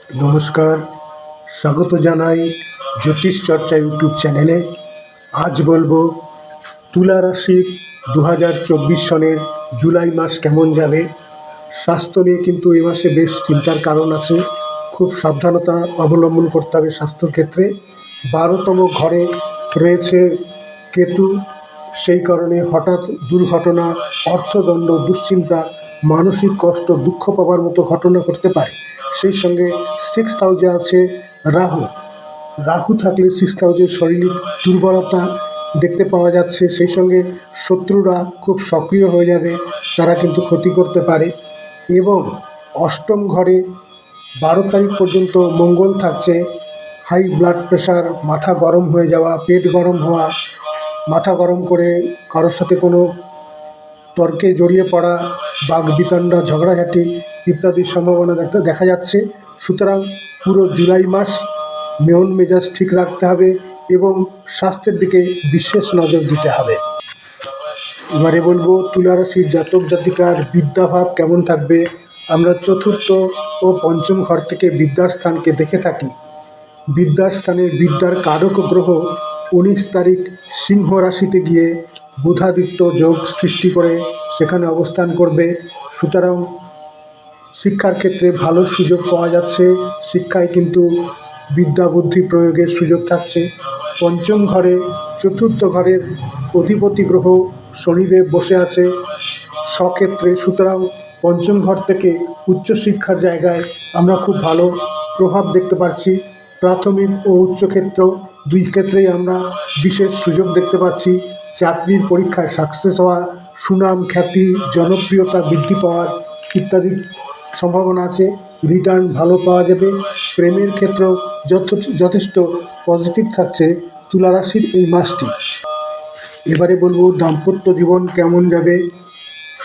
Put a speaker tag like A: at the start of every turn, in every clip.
A: নমস্কার, স্বাগত জানাই জ্যোতিষ চর্চা ইউটিউব চ্যানেলে। আজ বলবো তুলা রাশির 2024 সনের জুলাই মাস কেমন যাবে। স্বাস্থ্য নিয়ে কিন্তু এই মাসে বেশ চিন্তার কারণ আছে, খুব সাবধানতা অবলম্বন করতে হবে স্বাস্থ্যের ক্ষেত্রে। 12তম ঘরে রয়েছে কেতু, সেই কারণে হঠাৎ দুর্ঘটনা, অর্থদণ্ড, দুশ্চিন্তা, মানসিক কষ্ট, দুঃখ পাওয়ার মতো ঘটনা ঘটতে পারে। সেই সঙ্গে 6th হাউসে আছে রাহু থাকলে 6th হাউসে শারীরিক দুর্বলতা দেখতে পাওয়া যাচ্ছে। সেই সঙ্গে শত্রুরা খুব সক্রিয় হয়ে যাবে, তারা কিন্তু ক্ষতি করতে পারে। এবং 8ম ঘরে 12 তারিখ পর্যন্ত মঙ্গল থাকছে। হাই ব্লাড প্রেশার, মাথা গরম হয়ে যাওয়া, পেট গরম হওয়া, মাথা গরম করে কারোর সাথে কোনো তর্কে জড়িয়ে পড়া, বাগবিতণ্ডা, ঝগড়াঝাটি ইত্যাদির সম্ভাবনা দেখা যাচ্ছে। সুতরাং পুরো জুলাই মাস মন মেজাজ ঠিক রাখতে হবে এবং স্বাস্থ্যের দিকে বিশেষ নজর দিতে হবে। এবারে বলবো তুলা রাশির জাতক জাতিকার বিদ্যাভাব কেমন থাকবে। আমরা 4র্থ ও 5ম ঘর থেকে বিদ্যার স্থানকে দেখে থাকি। বিদ্যার স্থানের বিদ্যার কারক গ্রহ 19 তারিখ সিংহ রাশিতে গিয়ে বুধাদিত্য যোগ সৃষ্টি করে সেখানে অবস্থান করবে। সুতরাং শিক্ষার ক্ষেত্রে ভালো সুযোগ পাওয়া যাচ্ছে, শিক্ষায় কিন্তু বিদ্যা বুদ্ধি প্রয়োগের সুযোগ থাকছে। 5ম ঘরে 4র্থ ঘরের অধিপতি গ্রহ শনিদেব বসে আছে স্বক্ষেত্রে। সুতরাং 5ম ঘর থেকে উচ্চশিক্ষার জায়গায় আমরা খুব ভালো প্রভাব দেখতে পাচ্ছি। প্রাথমিক ও উচ্চক্ষেত্র দুই ক্ষেত্রেই আমরা বিশেষ সুযোগ দেখতে পাচ্ছি। চাকরির পরীক্ষায় সাকসেস হওয়া, সুনাম খ্যাতি জনপ্রিয়তা বৃদ্ধি পাওয়ার ইত্যাদি সম্ভাবনা আছে। রিটার্ন ভালো পাওয়া যাবে। প্রেমের ক্ষেত্রেও যথেষ্ট পজিটিভ থাকছে তুলা রাশির এই মাসটি। এবারে বলবো দাম্পত্য জীবন কেমন যাবে।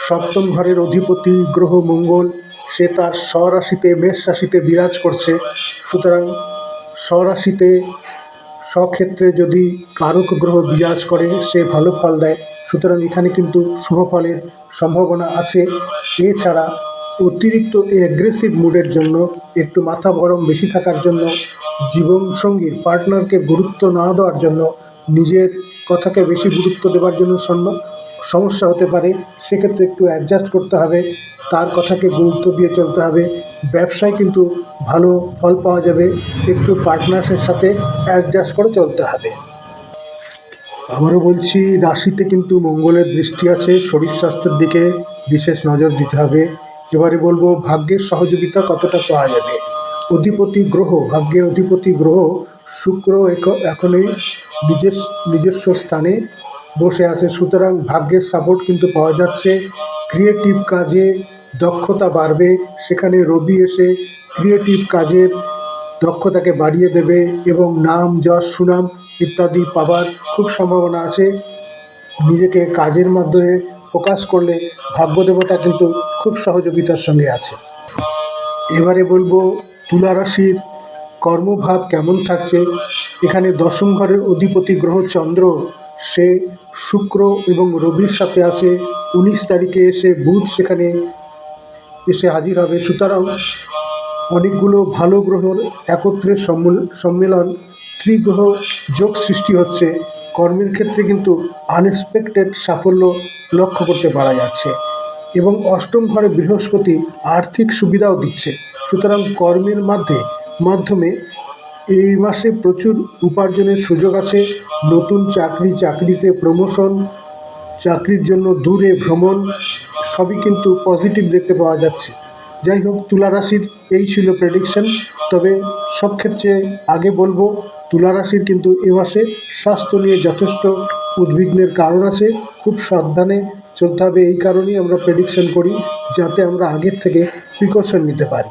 A: 7ম ঘরের অধিপতি গ্রহ মঙ্গল, সে তার স্বরাশিতে মেষ রাশিতে বিরাজ করছে। সুতরাং স্বরাশিতে স্বক্ষেত্রে যদি কারক গ্রহ বিরাজ করে সে ভালো ফল দেয়। সুতরাং এখানে কিন্তু শুভ ফলের সম্ভাবনা আছে। এছাড়া অতিরিক্ত অ্যাগ্রেসিভ মুডের জন্য, একটু মাথা গরম বেশি থাকার জন্য, জীবনসঙ্গীর পার্টনারকে গুরুত্ব না দেওয়ার জন্য, নিজের কথাকে বেশি গুরুত্ব দেওয়ার জন্য সমস্যা হতে পারে। সেক্ষেত্রে একটু অ্যাডজাস্ট করতে হবে, তার কথাকে গুরুত্ব দিয়ে চলতে হবে। ব্যবসায় কিন্তু ভালো ফল পাওয়া যাবে, একটু পার্টনারের সাথে অ্যাডজাস্ট করে চলতে হবে। আবারও বলছি, রাশিতে কিন্তু মঙ্গলের দৃষ্টি আছে, শরীর স্বাস্থ্যের দিকে বিশেষ নজর দিতে হবে। এবারে বলবো ভাগ্যের সহযোগিতা কতটা পাওয়া যাবে। ভাগ্যের অধিপতি গ্রহ শুক্র এখনই নিজস্ব স্থানে বসে আছে। সুতরাং ভাগ্যের সাপোর্ট কিন্তু পাওয়া যাচ্ছে। ক্রিয়েটিভ কাজে দক্ষতা বাড়বে, সেখানে রবি এসে ক্রিয়েটিভ কাজের দক্ষতাকে বাড়িয়ে দেবে এবং নাম যশ সুনাম ইত্যাদি পাবার খুব সম্ভাবনা আছে। নিজেকে কাজের মাধ্যমে প্রকাশ করলে ভাগ্যদেবতা কিন্তু খুব সহযোগিতার সঙ্গে আছে। এবারে বলবো তুলা রাশির কর্মভাব কেমন থাকছে। এখানে 10ম ঘরের অধিপতি গ্রহ চন্দ্র, সে শুক্র এবং রবির সাথে আছে। 19 তারিখে এসে বুধ সেখানে এসে হাজির হবে। সুতরাং অনেকগুলো ভালো গ্রহর একত্রে সম্মেলন, ত্রিগ্রহ যোগ সৃষ্টি হচ্ছে। কর্মের ক্ষেত্রে কিন্তু আনএক্সপেক্টেড সাফল্য লক্ষ্য করতে পারা যাচ্ছে এবং 8ম ঘরে বৃহস্পতি আর্থিক সুবিধাও দিচ্ছে। সুতরাং কর্মের মাধ্যমে এই মাসে প্রচুর উপার্জনের সুযোগ আছে। নতুন চাকরিতে প্রমোশন, চাকরির জন্য দূরে ভ্রমণ, সবই কিন্তু পজিটিভ দেখতে পাওয়া যাচ্ছে। যাই হোক, তুলা রাশির এই ছিল প্রেডিকশন। তবে সব ক্ষেত্রে আগে বলবো তুলা রাশির কিন্তু এ মাসে স্বাস্থ্য নিয়ে যথেষ্ট উদ্বিগ্নের কারণ আছে, খুব সাবধানে চলতে হবে। এই কারণেই আমরা প্রেডিকশন করি, যাতে আমরা আগের থেকে প্রিকশন নিতে পারি।